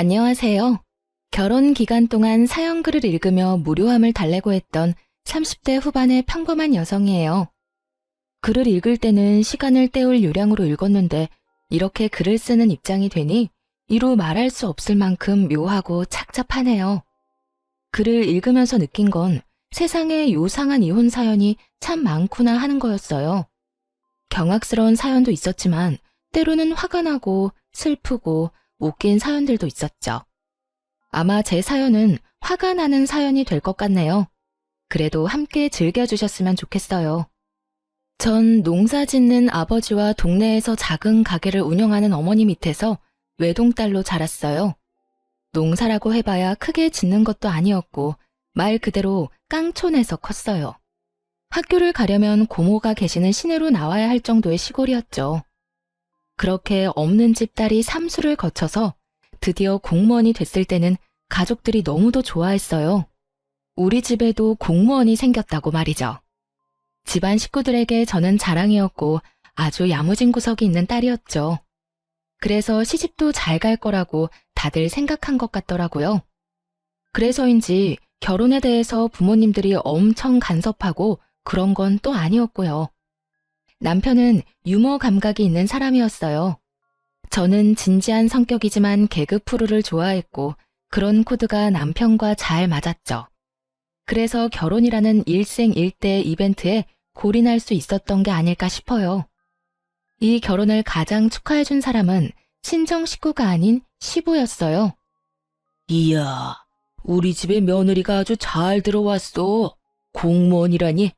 안녕하세요. 결혼 기간 동안 사연글을 읽으며 무료함을 달래고 했던 30대 후반의 평범한 여성이에요. 글을 읽을 때는 시간을 때울 요량으로 읽었는데 이렇게 글을 쓰는 입장이 되니 이루 말할 수 없을 만큼 묘하고 착잡하네요. 글을 읽으면서 느낀 건 세상에 요상한 이혼 사연이 참 많구나 하는 거였어요. 경악스러운 사연도 있었지만 때로는 화가 나고 슬프고 웃긴 사연들도 있었죠. 아마 제 사연은 화가 나는 사연이 될 것 같네요. 그래도 함께 즐겨주셨으면 좋겠어요. 전 농사 짓는 아버지와 동네에서 작은 가게를 운영하는 어머니 밑에서 외동딸로 자랐어요. 농사라고 해봐야 크게 짓는 것도 아니었고 말 그대로 깡촌에서 컸어요. 학교를 가려면 고모가 계시는 시내로 나와야 할 정도의 시골이었죠. 그렇게 없는 집 딸이 삼수를 거쳐서 드디어 공무원이 됐을 때는 가족들이 너무도 좋아했어요. 우리 집에도 공무원이 생겼다고 말이죠. 집안 식구들에게 저는 자랑이었고 아주 야무진 구석이 있는 딸이었죠. 그래서 시집도 잘 갈 거라고 다들 생각한 것 같더라고요. 그래서인지 결혼에 대해서 부모님들이 엄청 간섭하고 그런 건 또 아니었고요. 남편은 유머 감각이 있는 사람이었어요. 저는 진지한 성격이지만 개그 프로를 좋아했고 그런 코드가 남편과 잘 맞았죠. 그래서 결혼이라는 일생일대 이벤트에 골인할 수 있었던 게 아닐까 싶어요. 이 결혼을 가장 축하해준 사람은 친정 식구가 아닌 시부였어요. 이야, 우리 집에 며느리가 아주 잘 들어왔어. 공무원이라니.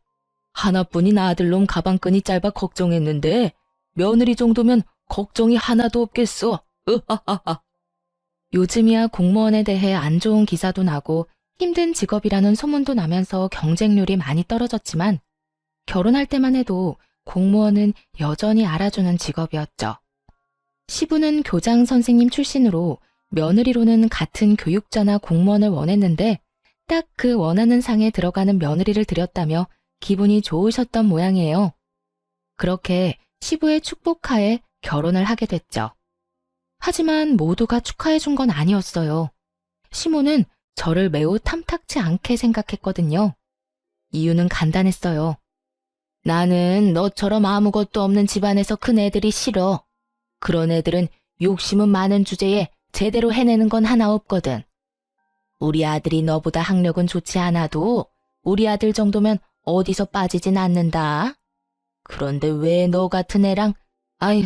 하나뿐인 아들놈 가방끈이 짧아 걱정했는데 며느리 정도면 걱정이 하나도 없겠어. 으하하하. 요즘이야 공무원에 대해 안 좋은 기사도 나고 힘든 직업이라는 소문도 나면서 경쟁률이 많이 떨어졌지만 결혼할 때만 해도 공무원은 여전히 알아주는 직업이었죠. 시부는 교장 선생님 출신으로 며느리로는 같은 교육자나 공무원을 원했는데 딱 그 원하는 상에 들어가는 며느리를 들였다며 기분이 좋으셨던 모양이에요. 그렇게 시부의 축복하에 결혼을 하게 됐죠. 하지만 모두가 축하해준 건 아니었어요. 시모는 저를 매우 탐탁치 않게 생각했거든요. 이유는 간단했어요. 나는 너처럼 아무것도 없는 집안에서 큰 애들이 싫어. 그런 애들은 욕심은 많은 주제에 제대로 해내는 건 하나 없거든. 우리 아들이 너보다 학력은 좋지 않아도 우리 아들 정도면 어디서 빠지진 않는다. 그런데 왜 너 같은 애랑, 아휴,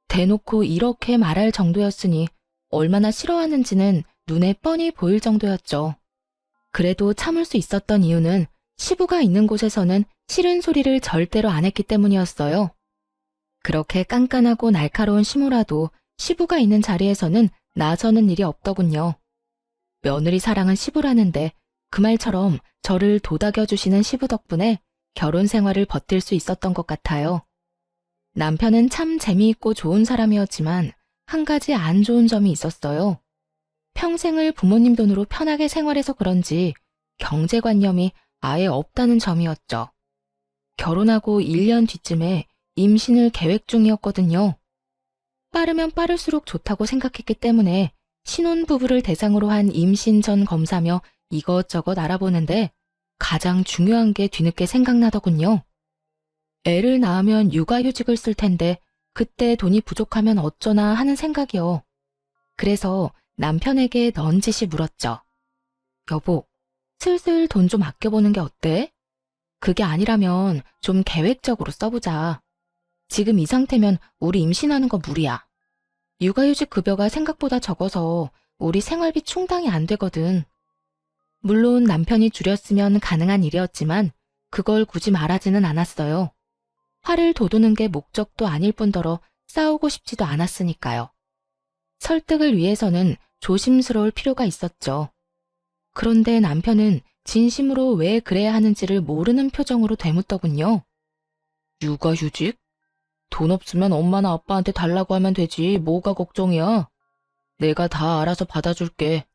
대놓고 이렇게 말할 정도였으니 얼마나 싫어하는지는 눈에 뻔히 보일 정도였죠. 그래도 참을 수 있었던 이유는 시부가 있는 곳에서는 싫은 소리를 절대로 안 했기 때문이었어요. 그렇게 깐깐하고 날카로운 시모라도 시부가 있는 자리에서는 나서는 일이 없더군요. 며느리 사랑은 시부라는데 그 말처럼 저를 도닥여주시는 시부 덕분에 결혼 생활을 버틸 수 있었던 것 같아요. 남편은 참 재미있고 좋은 사람이었지만 한 가지 안 좋은 점이 있었어요. 평생을 부모님 돈으로 편하게 생활해서 그런지 경제관념이 아예 없다는 점이었죠. 결혼하고 1년 뒤쯤에 임신을 계획 중이었거든요. 빠르면 빠를수록 좋다고 생각했기 때문에 신혼부부를 대상으로 한 임신 전 검사며 이것저것 알아보는데 가장 중요한 게 뒤늦게 생각나더군요. 애를 낳으면 육아휴직을 쓸 텐데 그때 돈이 부족하면 어쩌나 하는 생각이요. 그래서 남편에게 넌지시 물었죠. 여보, 슬슬 돈 좀 아껴보는 게 어때? 그게 아니라면 좀 계획적으로 써보자. 지금 이 상태면 우리 임신하는 거 무리야. 육아휴직 급여가 생각보다 적어서 우리 생활비 충당이 안 되거든. 물론 남편이 줄였으면 가능한 일이었지만 그걸 굳이 말하지는 않았어요. 화를 돋우는 게 목적도 아닐 뿐더러 싸우고 싶지도 않았으니까요. 설득을 위해서는 조심스러울 필요가 있었죠. 그런데 남편은 진심으로 왜 그래야 하는지를 모르는 표정으로 되묻더군요. 육아휴직? 돈 없으면 엄마나 아빠한테 달라고 하면 되지 뭐가 걱정이야. 내가 다 알아서 받아줄게.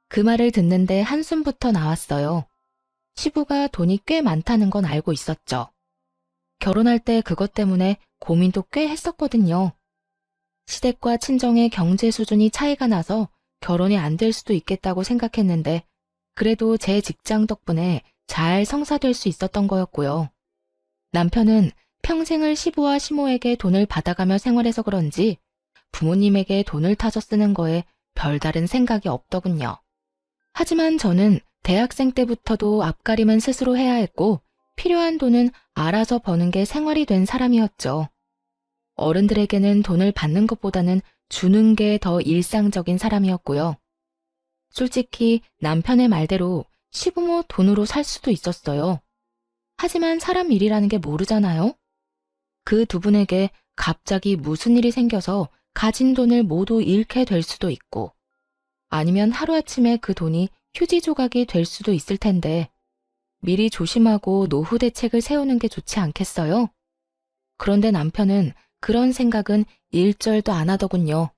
그 말을 듣는데 한숨부터 나왔어요. 시부가 돈이 꽤 많다는 건 알고 있었죠. 결혼할 때 그것 때문에 고민도 꽤 했었거든요. 시댁과 친정의 경제 수준이 차이가 나서 결혼이 안 될 수도 있겠다고 생각했는데 그래도 제 직장 덕분에 잘 성사될 수 있었던 거였고요. 남편은 평생을 시부와 시모에게 돈을 받아가며 생활해서 그런지 부모님에게 돈을 타서 쓰는 거에 별다른 생각이 없더군요. 하지만 저는 대학생 때부터도 앞가림은 스스로 해야 했고 필요한 돈은 알아서 버는 게 생활이 된 사람이었죠. 어른들에게는 돈을 받는 것보다는 주는 게 더 일상적인 사람이었고요. 솔직히 남편의 말대로 시부모 돈으로 살 수도 있었어요. 하지만 사람 일이라는 게 모르잖아요. 그 두 분에게 갑자기 무슨 일이 생겨서 가진 돈을 모두 잃게 될 수도 있고 아니면 하루아침에 그 돈이 휴지 조각이 될 수도 있을 텐데 미리 조심하고 노후 대책을 세우는 게 좋지 않겠어요? 그런데 남편은 그런 생각은 일절도 안 하더군요.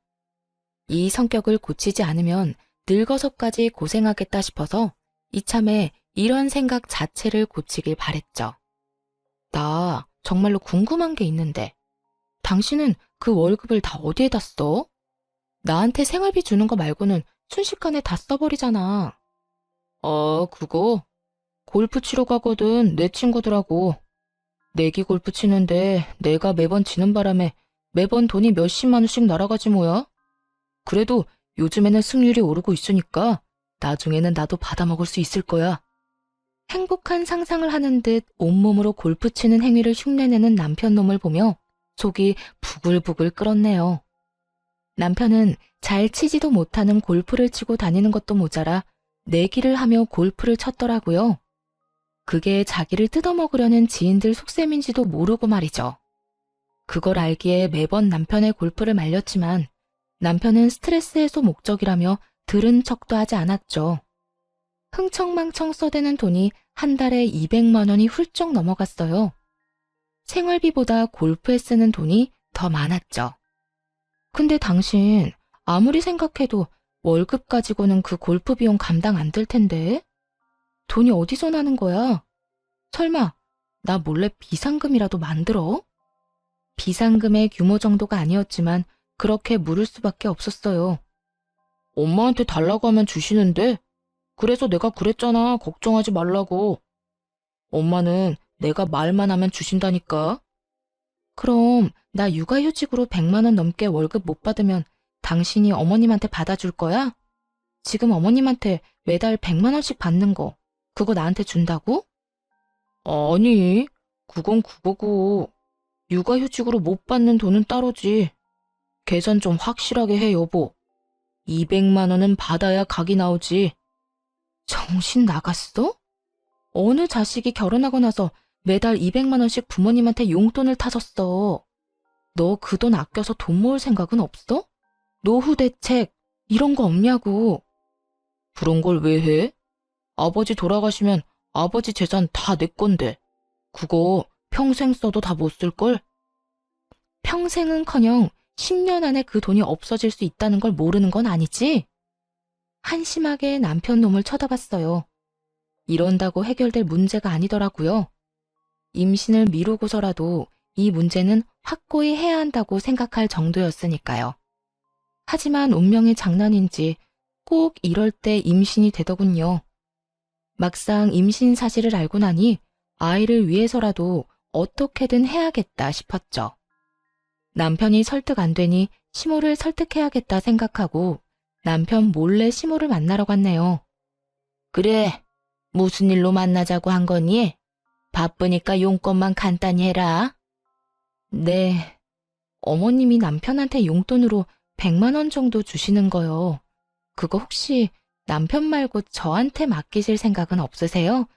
이 성격을 고치지 않으면 늙어서까지 고생하겠다 싶어서 이참에 이런 생각 자체를 고치길 바랬죠. 나 정말로 궁금한 게 있는데 당신은 그 월급을 다 어디에다 써? 나한테 생활비 주는 거 말고는 순식간에 다 써버리잖아. 그거? 골프 치러 가거든, 내 친구들하고. 내기 골프 치는데 내가 매번 지는 바람에 매번 돈이 몇십만 원씩 날아가지 뭐야? 그래도 요즘에는 승률이 오르고 있으니까 나중에는 나도 받아먹을 수 있을 거야. 행복한 상상을 하는 듯 온몸으로 골프 치는 행위를 흉내내는 남편 놈을 보며 속이 부글부글 끓었네요. 남편은 잘 치지도 못하는 골프를 치고 다니는 것도 모자라 내기를 하며 골프를 쳤더라고요. 그게 자기를 뜯어먹으려는 지인들 속셈인지도 모르고 말이죠. 그걸 알기에 매번 남편의 골프를 말렸지만 남편은 스트레스 해소 목적이라며 들은 척도 하지 않았죠. 흥청망청 써대는 돈이 한 달에 200만 원이 훌쩍 넘어갔어요. 생활비보다 골프에 쓰는 돈이 더 많았죠. 근데 당신 아무리 생각해도 월급 가지고는 그 골프 비용 감당 안 될 텐데? 돈이 어디서 나는 거야? 설마 나 몰래 비상금이라도 만들어? 비상금의 규모 정도가 아니었지만 그렇게 물을 수밖에 없었어요. 엄마한테 달라고 하면 주시는데 그래서 내가 그랬잖아. 걱정하지 말라고. 엄마는 내가 말만 하면 주신다니까. 그럼 나 육아휴직으로 100만 원 넘게 월급 못 받으면 당신이 어머님한테 받아줄 거야? 지금 어머님한테 매달 100만 원씩 받는 거 그거 나한테 준다고? 아니, 그건 그거고. 육아휴직으로 못 받는 돈은 따로지. 계산 좀 확실하게 해, 여보. 200만 원은 받아야 각이 나오지. 정신 나갔어? 어느 자식이 결혼하고 나서 매달 200만 원씩 부모님한테 용돈을 타줬어. 너 그 돈 아껴서 돈 모을 생각은 없어? 노후 대책 이런 거 없냐고. 그런 걸 왜 해? 아버지 돌아가시면 아버지 재산 다 내 건데. 그거 평생 써도 다 못 쓸걸? 평생은커녕 10년 안에 그 돈이 없어질 수 있다는 걸 모르는 건 아니지? 한심하게 남편 놈을 쳐다봤어요. 이런다고 해결될 문제가 아니더라고요. 임신을 미루고서라도 이 문제는 확고히 해야 한다고 생각할 정도였으니까요. 하지만 운명의 장난인지 꼭 이럴 때 임신이 되더군요. 막상 임신 사실을 알고 나니 아이를 위해서라도 어떻게든 해야겠다 싶었죠. 남편이 설득 안 되니 시모를 설득해야겠다 생각하고 남편 몰래 시모를 만나러 갔네요. 그래, 무슨 일로 만나자고 한 거니? 바쁘니까 용건만 간단히 해라. 네, 어머님이 남편한테 용돈으로 100만 원 정도 주시는 거요. 그거 혹시 남편 말고 저한테 맡기실 생각은 없으세요?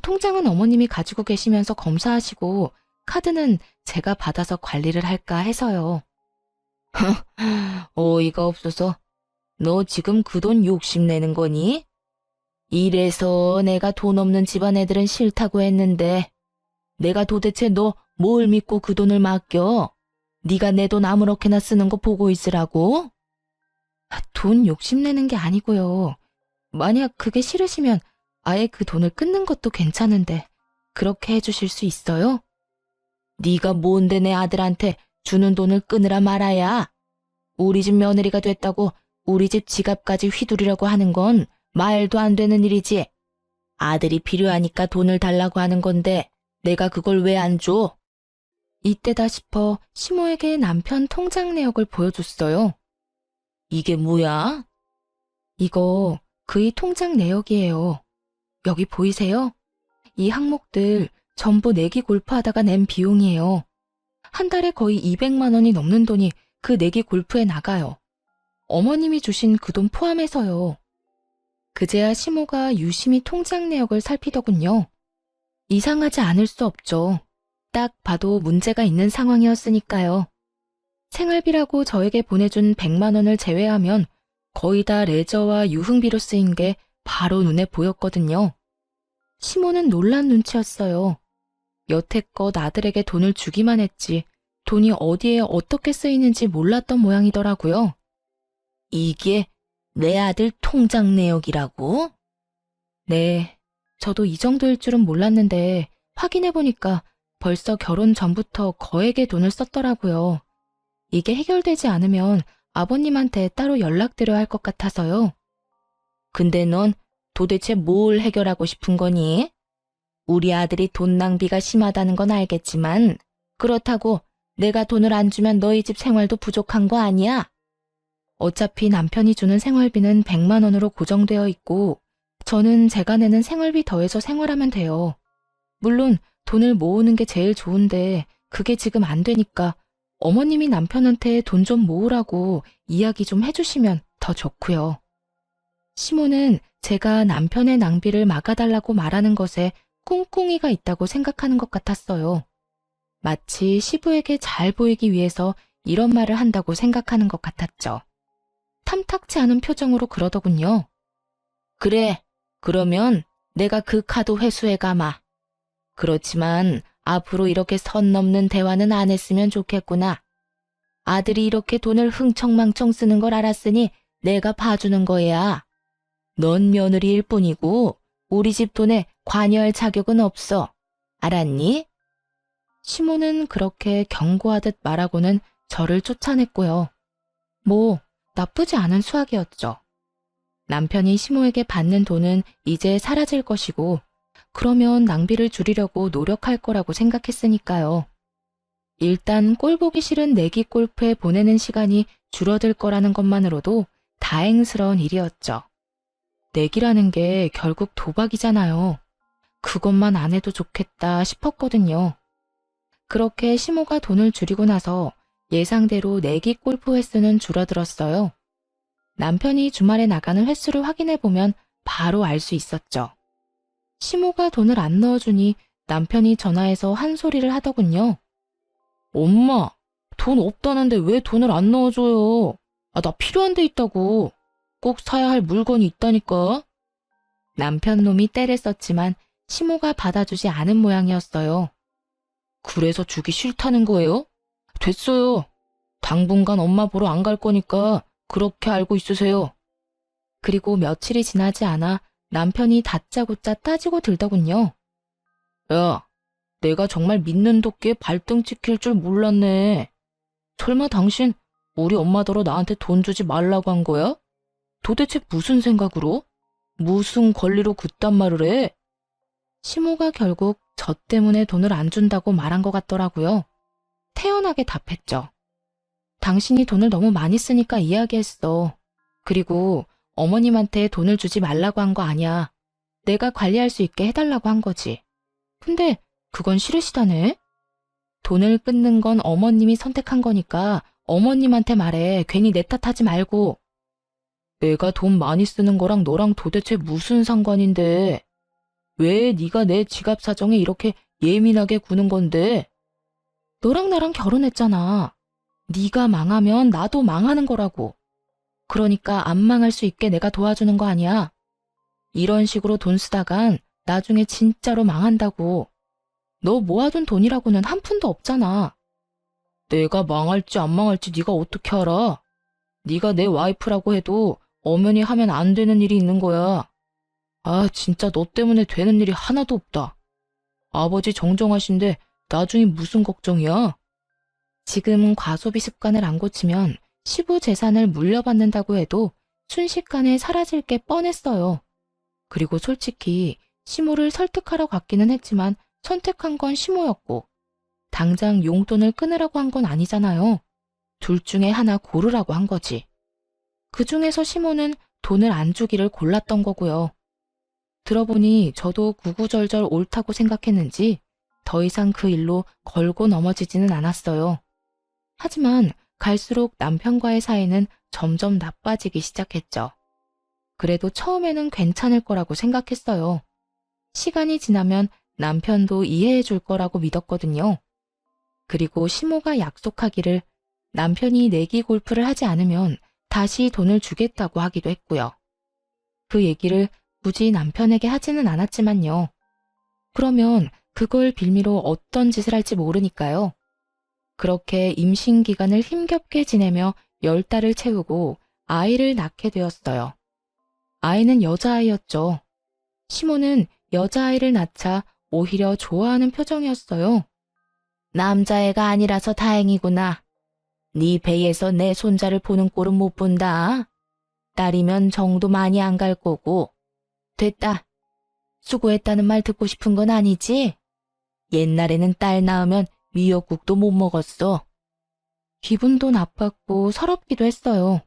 통장은 어머님이 가지고 계시면서 검사하시고 카드는 제가 받아서 관리를 할까 해서요. 어이가 없어서 너 지금 그 돈 욕심내는 거니? 이래서 내가 돈 없는 집안 애들은 싫다고 했는데 내가 도대체 너 뭘 믿고 그 돈을 맡겨? 네가 내 돈 아무렇게나 쓰는 거 보고 있으라고? 돈 욕심내는 게 아니고요. 만약 그게 싫으시면 아예 그 돈을 끊는 것도 괜찮은데 그렇게 해주실 수 있어요? 네가 뭔데 내 아들한테 주는 돈을 끊으라 말아야? 우리 집 며느리가 됐다고 우리 집 지갑까지 휘두르려고 하는 건 말도 안 되는 일이지. 아들이 필요하니까 돈을 달라고 하는 건데 내가 그걸 왜 안 줘? 이때다 싶어 시모에게 남편 통장 내역을 보여줬어요. 이게 뭐야? 이거 그의 통장 내역이에요. 여기 보이세요? 이 항목들 전부 내기 골프하다가 낸 비용이에요. 한 달에 거의 200만 원이 넘는 돈이 그 내기 골프에 나가요. 어머님이 주신 그 돈 포함해서요. 그제야 시모가 유심히 통장 내역을 살피더군요. 이상하지 않을 수 없죠. 딱 봐도 문제가 있는 상황이었으니까요. 생활비라고 저에게 보내준 100만 원을 제외하면 거의 다 레저와 유흥비로 쓰인 게 바로 눈에 보였거든요. 시모는 놀란 눈치였어요. 여태껏 아들에게 돈을 주기만 했지 돈이 어디에 어떻게 쓰이는지 몰랐던 모양이더라고요. 이게 내 아들 통장 내역이라고? 네, 저도 이 정도일 줄은 몰랐는데 확인해보니까 벌써 결혼 전부터 거액의 돈을 썼더라고요. 이게 해결되지 않으면 아버님한테 따로 연락드려야 할 것 같아서요. 근데 넌 도대체 뭘 해결하고 싶은 거니? 우리 아들이 돈 낭비가 심하다는 건 알겠지만 그렇다고 내가 돈을 안 주면 너희 집 생활도 부족한 거 아니야? 어차피 남편이 주는 생활비는 100만 원으로 고정되어 있고 저는 제가 내는 생활비 더해서 생활하면 돼요. 물론 돈을 모으는 게 제일 좋은데 그게 지금 안 되니까 어머님이 남편한테 돈 좀 모으라고 이야기 좀 해주시면 더 좋고요. 시모는 제가 남편의 낭비를 막아달라고 말하는 것에 꿍꿍이가 있다고 생각하는 것 같았어요. 마치 시부에게 잘 보이기 위해서 이런 말을 한다고 생각하는 것 같았죠. 탐탁치 않은 표정으로 그러더군요. 그래, 그러면 내가 그 카드 회수해 가마. 그렇지만 앞으로 이렇게 선 넘는 대화는 안 했으면 좋겠구나. 아들이 이렇게 돈을 흥청망청 쓰는 걸 알았으니 내가 봐주는 거야. 넌 며느리일 뿐이고 우리 집 돈에 관여할 자격은 없어. 알았니? 시모는 그렇게 경고하듯 말하고는 저를 쫓아냈고요. 뭐 나쁘지 않은 수학이었죠. 남편이 시모에게 받는 돈은 이제 사라질 것이고 그러면 낭비를 줄이려고 노력할 거라고 생각했으니까요. 일단 꼴 보기 싫은 내기 골프에 보내는 시간이 줄어들 거라는 것만으로도 다행스러운 일이었죠. 내기라는 게 결국 도박이잖아요. 그것만 안 해도 좋겠다 싶었거든요. 그렇게 시모가 돈을 줄이고 나서 예상대로 내기 골프 횟수는 줄어들었어요. 남편이 주말에 나가는 횟수를 확인해보면 바로 알 수 있었죠. 시모가 돈을 안 넣어주니 남편이 전화해서 한 소리를 하더군요. 엄마, 돈 없다는데 왜 돈을 안 넣어줘요? 나 필요한 데 있다고. 꼭 사야 할 물건이 있다니까. 남편 놈이 떼를 썼지만 시모가 받아주지 않은 모양이었어요. 그래서 주기 싫다는 거예요? 됐어요. 당분간 엄마 보러 안 갈 거니까 그렇게 알고 있으세요. 그리고 며칠이 지나지 않아 남편이 다짜고짜 따지고 들더군요. 야, 내가 정말 믿는 도끼에 발등 찍힐 줄 몰랐네. 설마 당신 우리 엄마더러 나한테 돈 주지 말라고 한 거야? 도대체 무슨 생각으로? 무슨 권리로 그딴 말을 해? 시모가 결국 저 때문에 돈을 안 준다고 말한 것 같더라고요. 태연하게 답했죠. 당신이 돈을 너무 많이 쓰니까 이야기했어. 그리고 어머님한테 돈을 주지 말라고 한 거 아니야. 내가 관리할 수 있게 해달라고 한 거지. 근데 그건 싫으시다네? 돈을 끊는 건 어머님이 선택한 거니까 어머님한테 말해. 괜히 내 탓하지 말고. 내가 돈 많이 쓰는 거랑 너랑 도대체 무슨 상관인데? 왜 네가 내 지갑 사정에 이렇게 예민하게 구는 건데? 너랑 나랑 결혼했잖아. 네가 망하면 나도 망하는 거라고. 그러니까 안 망할 수 있게 내가 도와주는 거 아니야. 이런 식으로 돈 쓰다간 나중에 진짜로 망한다고. 너 모아둔 돈이라고는 한 푼도 없잖아. 내가 망할지 안 망할지 네가 어떻게 알아? 네가 내 와이프라고 해도 엄연히 하면 안 되는 일이 있는 거야. 진짜 너 때문에 되는 일이 하나도 없다. 아버지 정정하신데 나중에 무슨 걱정이야? 지금 과소비 습관을 안 고치면 시부 재산을 물려받는다고 해도 순식간에 사라질 게 뻔했어요. 그리고 솔직히 시모를 설득하러 갔기는 했지만 선택한 건 시모였고 당장 용돈을 끊으라고 한 건 아니잖아요. 둘 중에 하나 고르라고 한 거지. 그 중에서 시모는 돈을 안 주기를 골랐던 거고요. 들어보니 저도 구구절절 옳다고 생각했는지 더 이상 그 일로 걸고 넘어지지는 않았어요. 하지만 갈수록 남편과의 사이는 점점 나빠지기 시작했죠. 그래도 처음에는 괜찮을 거라고 생각했어요. 시간이 지나면 남편도 이해해 줄 거라고 믿었거든요. 그리고 시모가 약속하기를 남편이 내기 골프를 하지 않으면 다시 돈을 주겠다고 하기도 했고요. 그 얘기를 굳이 남편에게 하지는 않았지만요. 그러면 그걸 빌미로 어떤 짓을 할지 모르니까요. 그렇게 임신 기간을 힘겹게 지내며 10달을 채우고 아이를 낳게 되었어요. 아이는 여자아이였죠. 시모는 여자아이를 낳자 오히려 좋아하는 표정이었어요. 남자애가 아니라서 다행이구나. 네 배에서 내 손자를 보는 꼴은 못 본다. 딸이면 정도 많이 안 갈 거고. 됐다. 수고했다는 말 듣고 싶은 건 아니지? 옛날에는 딸 낳으면 미역국도 못 먹었어. 기분도 나빴고 서럽기도 했어요.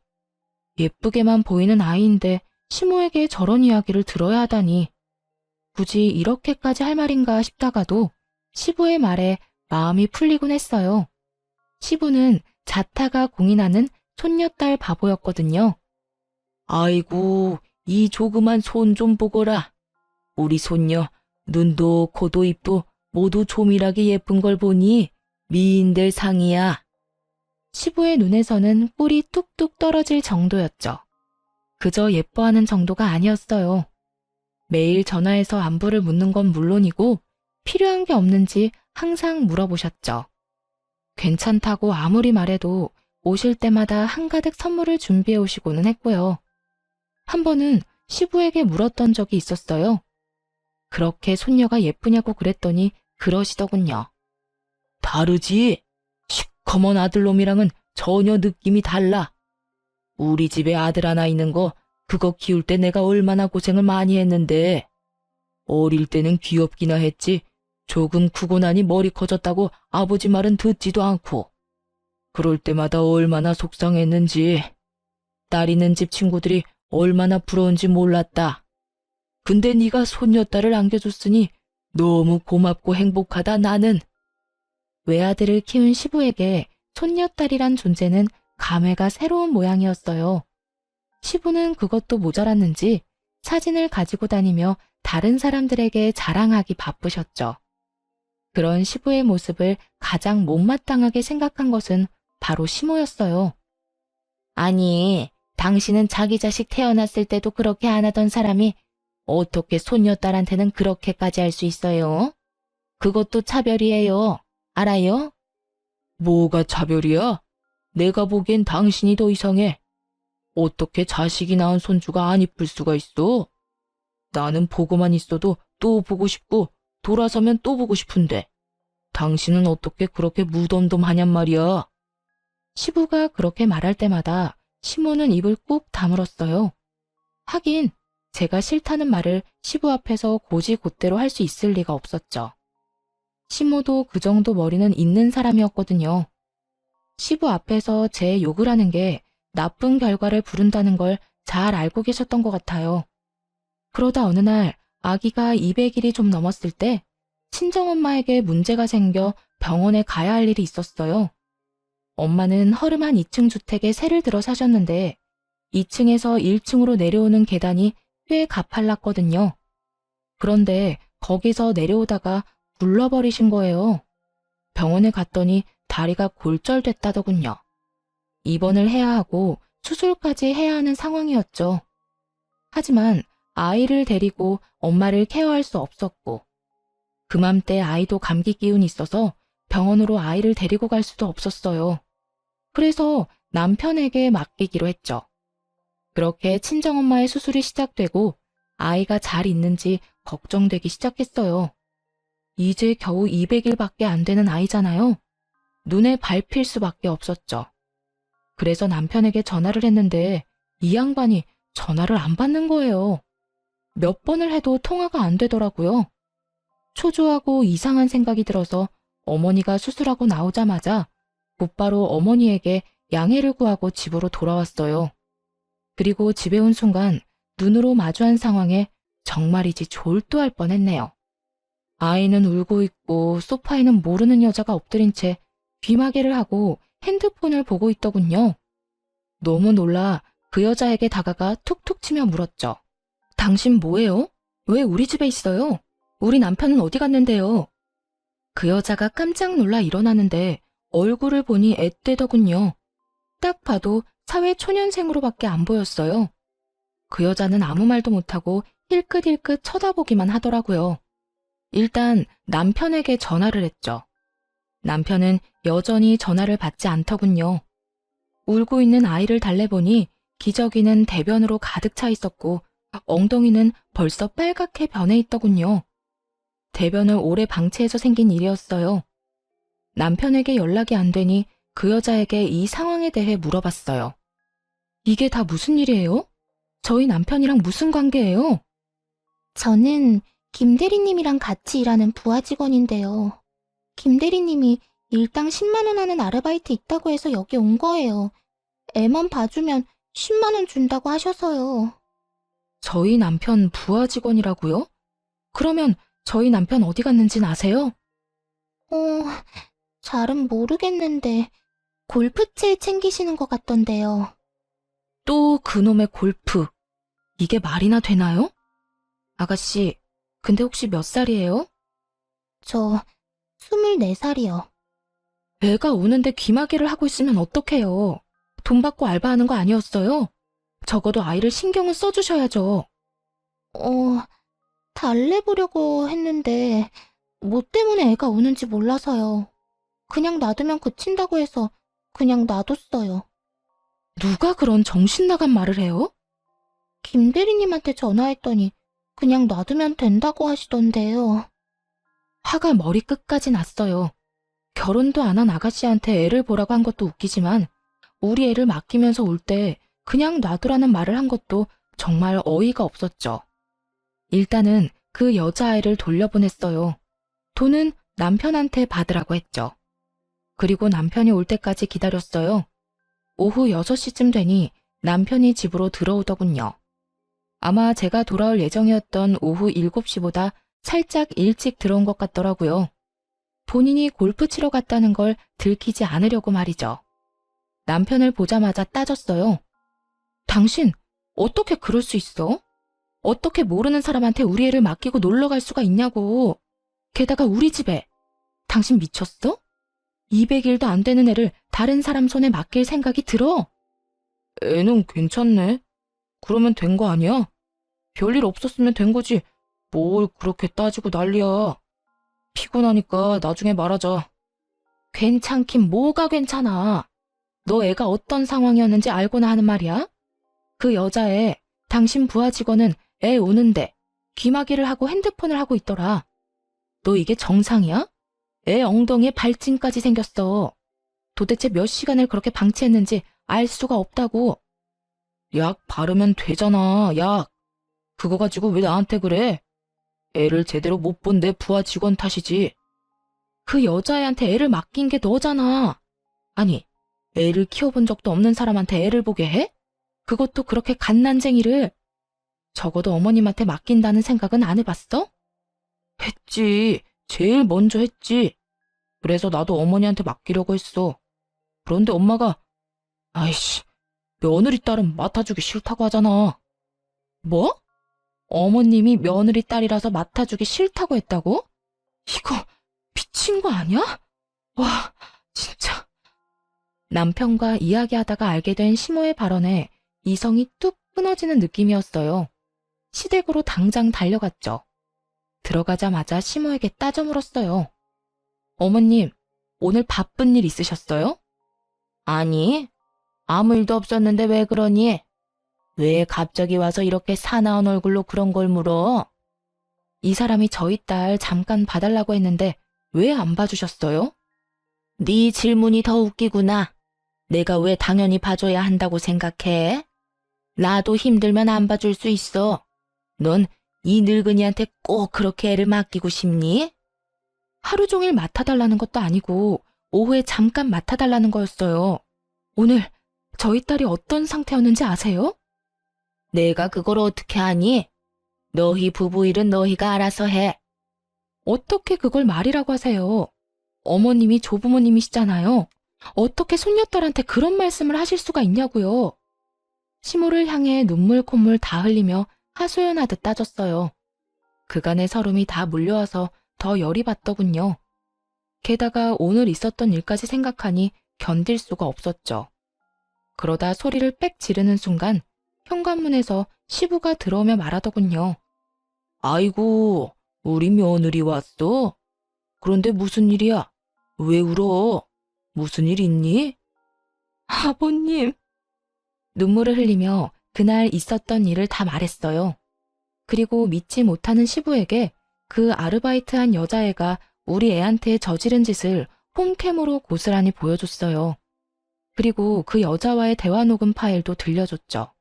예쁘게만 보이는 아이인데 시모에게 저런 이야기를 들어야 하다니. 굳이 이렇게까지 할 말인가 싶다가도 시부의 말에 마음이 풀리곤 했어요. 시부는 자타가 공인하는 손녀딸 바보였거든요. 아이고, 이 조그만 손 좀 보거라. 우리 손녀 눈도 코도 입도 모두 조밀하게 예쁜 걸 보니 미인들 상이야. 시부의 눈에서는 꿀이 뚝뚝 떨어질 정도였죠. 그저 예뻐하는 정도가 아니었어요. 매일 전화해서 안부를 묻는 건 물론이고 필요한 게 없는지 항상 물어보셨죠. 괜찮다고 아무리 말해도 오실 때마다 한가득 선물을 준비해 오시고는 했고요. 한 번은 시부에게 물었던 적이 있었어요. 그렇게 손녀가 예쁘냐고 그랬더니 그러시더군요. 다르지? 시커먼 아들놈이랑은 전혀 느낌이 달라. 우리 집에 아들 하나 있는 거 그거 키울 때 내가 얼마나 고생을 많이 했는데. 어릴 때는 귀엽기나 했지 조금 크고 나니 머리 커졌다고 아버지 말은 듣지도 않고. 그럴 때마다 얼마나 속상했는지. 딸 있는 집 친구들이 얼마나 부러운지 몰랐다. 근데 네가 손녀딸을 안겨줬으니 너무 고맙고 행복하다 나는. 외아들을 키운 시부에게 손녀딸이란 존재는 감회가 새로운 모양이었어요. 시부는 그것도 모자랐는지 사진을 가지고 다니며 다른 사람들에게 자랑하기 바쁘셨죠. 그런 시부의 모습을 가장 못마땅하게 생각한 것은 바로 시모였어요. 아니, 당신은 자기 자식 태어났을 때도 그렇게 안 하던 사람이 어떻게 손녀딸한테는 그렇게까지 할 수 있어요? 그것도 차별이에요. 알아요? 뭐가 차별이야? 내가 보기엔 당신이 더 이상해. 어떻게 자식이 낳은 손주가 안 이쁠 수가 있어? 나는 보고만 있어도 또 보고 싶고 돌아서면 또 보고 싶은데 당신은 어떻게 그렇게 무덤덤하냔 말이야. 시부가 그렇게 말할 때마다 시모는 입을 꾹 다물었어요. 하긴 제가 싫다는 말을 시부 앞에서 고지곳대로 할 수 있을 리가 없었죠. 시모도 그 정도 머리는 있는 사람이었거든요. 시부 앞에서 제 욕을 하는 게 나쁜 결과를 부른다는 걸 잘 알고 계셨던 것 같아요. 그러다 어느 날 아기가 200일이 좀 넘었을 때 친정엄마에게 문제가 생겨 병원에 가야 할 일이 있었어요. 엄마는 허름한 2층 주택에 세를 들어 사셨는데 2층에서 1층으로 내려오는 계단이 꽤 가팔랐거든요. 그런데 거기서 내려오다가 굴러버리신 거예요. 병원에 갔더니 다리가 골절됐다더군요. 입원을 해야 하고 수술까지 해야 하는 상황이었죠. 하지만 아이를 데리고 엄마를 케어할 수 없었고 그맘때 아이도 감기 기운이 있어서 병원으로 아이를 데리고 갈 수도 없었어요. 그래서 남편에게 맡기기로 했죠. 그렇게 친정엄마의 수술이 시작되고 아이가 잘 있는지 걱정되기 시작했어요. 이제 겨우 200일밖에 안 되는 아이잖아요. 눈에 밟힐 수밖에 없었죠. 그래서 남편에게 전화를 했는데 이 양반이 전화를 안 받는 거예요. 몇 번을 해도 통화가 안 되더라고요. 초조하고 이상한 생각이 들어서 어머니가 수술하고 나오자마자 곧바로 어머니에게 양해를 구하고 집으로 돌아왔어요. 그리고 집에 온 순간 눈으로 마주한 상황에 정말이지 졸도할 뻔했네요. 아이는 울고 있고 소파에는 모르는 여자가 엎드린 채 귀마개를 하고 핸드폰을 보고 있더군요. 너무 놀라 그 여자에게 다가가 툭툭 치며 물었죠. 당신 뭐예요? 왜 우리 집에 있어요? 우리 남편은 어디 갔는데요? 그 여자가 깜짝 놀라 일어나는데 얼굴을 보니 앳되더군요. 딱 봐도 사회초년생으로밖에 안 보였어요. 그 여자는 아무 말도 못하고 힐끗힐끗 쳐다보기만 하더라고요. 일단 남편에게 전화를 했죠. 남편은 여전히 전화를 받지 않더군요. 울고 있는 아이를 달래보니 기저귀는 대변으로 가득 차 있었고 엉덩이는 벌써 빨갛게 변해 있더군요. 대변을 오래 방치해서 생긴 일이었어요. 남편에게 연락이 안 되니 그 여자에게 이 상황에 대해 물어봤어요. 이게 다 무슨 일이에요? 저희 남편이랑 무슨 관계예요? 저는 김 대리님이랑 같이 일하는 부하 직원인데요. 김 대리님이 일당 10만 원 하는 아르바이트 있다고 해서 여기 온 거예요. 애만 봐주면 10만 원 준다고 하셔서요. 저희 남편 부하 직원이라고요? 그러면 저희 남편 어디 갔는진 아세요? 어, 잘은 모르겠는데 골프채 챙기시는 것 같던데요. 또 그놈의 골프. 이게 말이나 되나요? 아가씨, 근데 혹시 몇 살이에요? 저 24살이요. 애가 우는데 귀마개를 하고 있으면 어떡해요? 돈 받고 알바하는 거 아니었어요? 적어도 아이를 신경은 써주셔야죠. 달래보려고 했는데 뭐 때문에 애가 우는지 몰라서요. 그냥 놔두면 그친다고 해서 그냥 놔뒀어요. 누가 그런 정신 나간 말을 해요? 김 대리님한테 전화했더니 그냥 놔두면 된다고 하시던데요. 화가 머리끝까지 났어요. 결혼도 안 한 아가씨한테 애를 보라고 한 것도 웃기지만 우리 애를 맡기면서 울 때 그냥 놔두라는 말을 한 것도 정말 어이가 없었죠. 일단은 그 여자아이를 돌려보냈어요. 돈은 남편한테 받으라고 했죠. 그리고 남편이 올 때까지 기다렸어요. 오후 6시쯤 되니 남편이 집으로 들어오더군요. 아마 제가 돌아올 예정이었던 오후 7시보다 살짝 일찍 들어온 것 같더라고요. 본인이 골프 치러 갔다는 걸 들키지 않으려고 말이죠. 남편을 보자마자 따졌어요. 당신 어떻게 그럴 수 있어? 어떻게 모르는 사람한테 우리 애를 맡기고 놀러 갈 수가 있냐고. 게다가 우리 집에. 당신 미쳤어? 200일도 안 되는 애를 다른 사람 손에 맡길 생각이 들어? 애는 괜찮네. 그러면 된 거 아니야? 별일 없었으면 된 거지. 뭘 그렇게 따지고 난리야. 피곤하니까 나중에 말하자. 괜찮긴 뭐가 괜찮아. 너 애가 어떤 상황이었는지 알고나 하는 말이야? 그 여자애, 당신 부하 직원은 애 오는데 귀마개를 하고 핸드폰을 하고 있더라. 너 이게 정상이야? 애 엉덩이에 발진까지 생겼어. 도대체 몇 시간을 그렇게 방치했는지 알 수가 없다고. 약 바르면 되잖아, 약. 그거 가지고 왜 나한테 그래? 애를 제대로 못 본 내 부하 직원 탓이지. 그 여자애한테 애를 맡긴 게 너잖아. 아니, 애를 키워본 적도 없는 사람한테 애를 보게 해? 그것도 그렇게 갓난쟁이를. 적어도 어머님한테 맡긴다는 생각은 안 해봤어? 했지. 제일 먼저 했지. 그래서 나도 어머니한테 맡기려고 했어. 그런데 엄마가 아이씨, 며느리 딸은 맡아주기 싫다고 하잖아. 뭐? 어머님이 며느리 딸이라서 맡아주기 싫다고 했다고? 이거 미친 거 아니야? 와, 진짜. 남편과 이야기하다가 알게 된 시모의 발언에 이성이 뚝 끊어지는 느낌이었어요. 시댁으로 당장 달려갔죠. 들어가자마자 시모에게 따져 물었어요. 어머님, 오늘 바쁜 일 있으셨어요? 아니, 아무 일도 없었는데 왜 그러니? 왜 갑자기 와서 이렇게 사나운 얼굴로 그런 걸 물어? 이 사람이 저희 딸 잠깐 봐달라고 했는데 왜 안 봐주셨어요? 네 질문이 더 웃기구나. 내가 왜 당연히 봐줘야 한다고 생각해? 나도 힘들면 안 봐줄 수 있어. 넌 이 늙은이한테 꼭 그렇게 애를 맡기고 싶니? 하루 종일 맡아달라는 것도 아니고 오후에 잠깐 맡아달라는 거였어요. 오늘 저희 딸이 어떤 상태였는지 아세요? 내가 그걸 어떻게 아니? 너희 부부 일은 너희가 알아서 해. 어떻게 그걸 말이라고 하세요? 어머님이 조부모님이시잖아요. 어떻게 손녀딸한테 그런 말씀을 하실 수가 있냐고요. 시모를 향해 눈물 콧물 다 흘리며 하소연하듯 따졌어요. 그간의 서름이 다 몰려와서 더 열이 받더군요. 게다가 오늘 있었던 일까지 생각하니 견딜 수가 없었죠. 그러다 소리를 빽 지르는 순간 현관문에서 시부가 들어오며 말하더군요. 아이고, 우리 며느리 왔어? 그런데 무슨 일이야? 왜 울어? 무슨 일 있니? 아버님. 눈물을 흘리며 그날 있었던 일을 다 말했어요. 그리고 믿지 못하는 시부에게 그 아르바이트한 여자애가 우리 애한테 저지른 짓을 홈캠으로 고스란히 보여줬어요. 그리고 그 여자와의 대화 녹음 파일도 들려줬죠.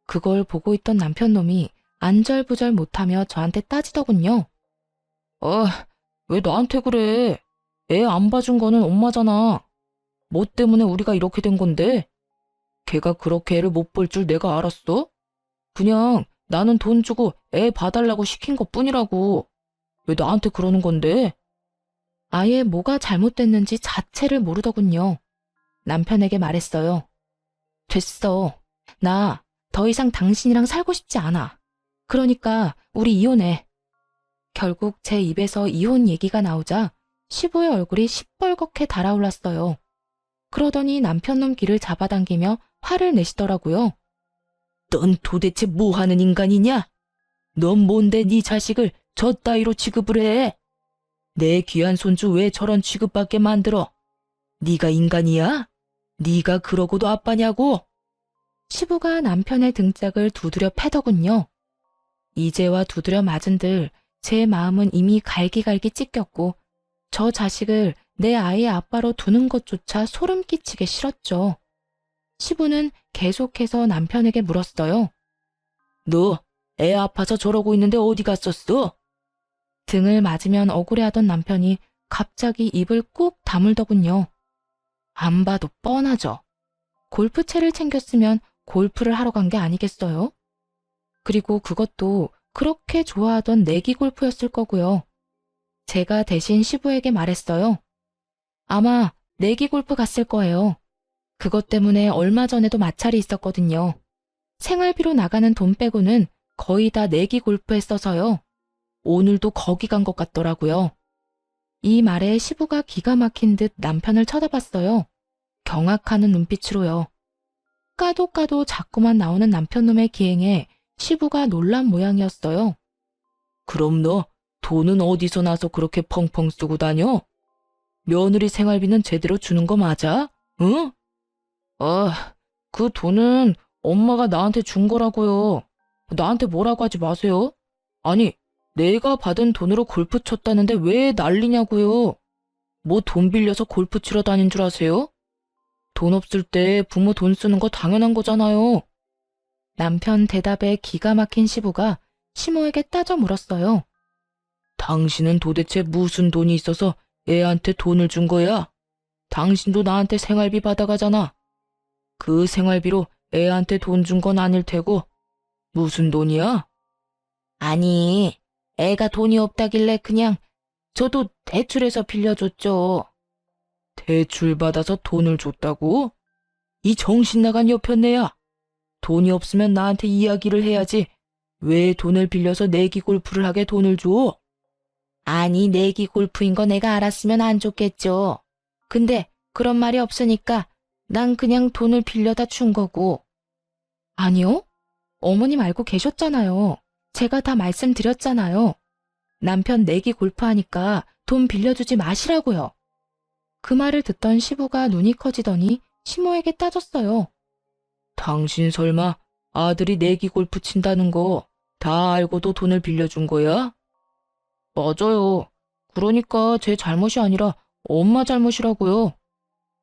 그걸 보고 있던 남편놈이 안절부절 못하며 저한테 따지더군요. 왜 나한테 그래? 애 안 봐준 거는 엄마잖아. 뭐 때문에 우리가 이렇게 된 건데? 걔가 그렇게 애를 못 볼 줄 내가 알았어? 그냥 나는 돈 주고 애 봐달라고 시킨 것뿐이라고. 왜 나한테 그러는 건데? 아예 뭐가 잘못됐는지 자체를 모르더군요. 남편에게 말했어요. 됐어. 나 더 이상 당신이랑 살고 싶지 않아. 그러니까 우리 이혼해. 결국 제 입에서 이혼 얘기가 나오자 시부의 얼굴이 시뻘겋게 달아올랐어요. 그러더니 남편놈 귀를 잡아당기며 화를 내시더라고요. 넌 도대체 뭐 하는 인간이냐? 넌 뭔데 네 자식을 저 따위로 취급을 해? 내 귀한 손주 왜 저런 취급받게 만들어? 네가 인간이야? 네가 그러고도 아빠냐고? 시부가 남편의 등짝을 두드려 패더군요. 이제와 두드려 맞은들 제 마음은 이미 갈기갈기 찢겼고 저 자식을 내 아이의 아빠로 두는 것조차 소름 끼치게 싫었죠. 시부는 계속해서 남편에게 물었어요. 너 애 아파서 저러고 있는데 어디 갔었어? 등을 맞으면 억울해하던 남편이 갑자기 입을 꾹 다물더군요. 안 봐도 뻔하죠. 골프채를 챙겼으면 골프를 하러 간 게 아니겠어요? 그리고 그것도 그렇게 좋아하던 내기 골프였을 거고요. 제가 대신 시부에게 말했어요. 아마 내기 골프 갔을 거예요. 그것 때문에 얼마 전에도 마찰이 있었거든요. 생활비로 나가는 돈 빼고는 거의 다 내기 골프에 써서요. 오늘도 거기 간 것 같더라고요. 이 말에 시부가 기가 막힌 듯 남편을 쳐다봤어요. 경악하는 눈빛으로요. 까도 자꾸만 나오는 남편놈의 기행에 시부가 놀란 모양이었어요. 그럼 너 돈은 어디서 나서 그렇게 펑펑 쓰고 다녀? 며느리 생활비는 제대로 주는 거 맞아? 응? 그 돈은 엄마가 나한테 준 거라고요. 나한테 뭐라고 하지 마세요. 아니, 내가 받은 돈으로 골프 쳤다는데 왜 난리냐고요. 뭐 돈 빌려서 골프 치러 다닌 줄 아세요? 돈 없을 때 부모 돈 쓰는 거 당연한 거잖아요. 남편 대답에 기가 막힌 시부가 시모에게 따져 물었어요. 당신은 도대체 무슨 돈이 있어서 애한테 돈을 준 거야? 당신도 나한테 생활비 받아가잖아. 그 생활비로 애한테 돈 준 건 아닐 테고 무슨 돈이야? 아니, 애가 돈이 없다길래 그냥 저도 대출해서 빌려줬죠. 대출 받아서 돈을 줬다고? 이 정신 나간 여편네야. 돈이 없으면 나한테 이야기를 해야지. 왜 돈을 빌려서 내기 골프를 하게 돈을 줘? 아니, 내기 골프인 거 내가 알았으면 안 줬겠죠. 근데 그런 말이 없으니까 난 그냥 돈을 빌려다 준 거고. 아니요? 어머님 알고 계셨잖아요. 제가 다 말씀드렸잖아요. 남편 내기 골프하니까 돈 빌려주지 마시라고요. 그 말을 듣던 시부가 눈이 커지더니 시모에게 따졌어요. 당신 설마 아들이 내기 골프 친다는 거 다 알고도 돈을 빌려준 거야? 맞아요. 그러니까 제 잘못이 아니라 엄마 잘못이라고요.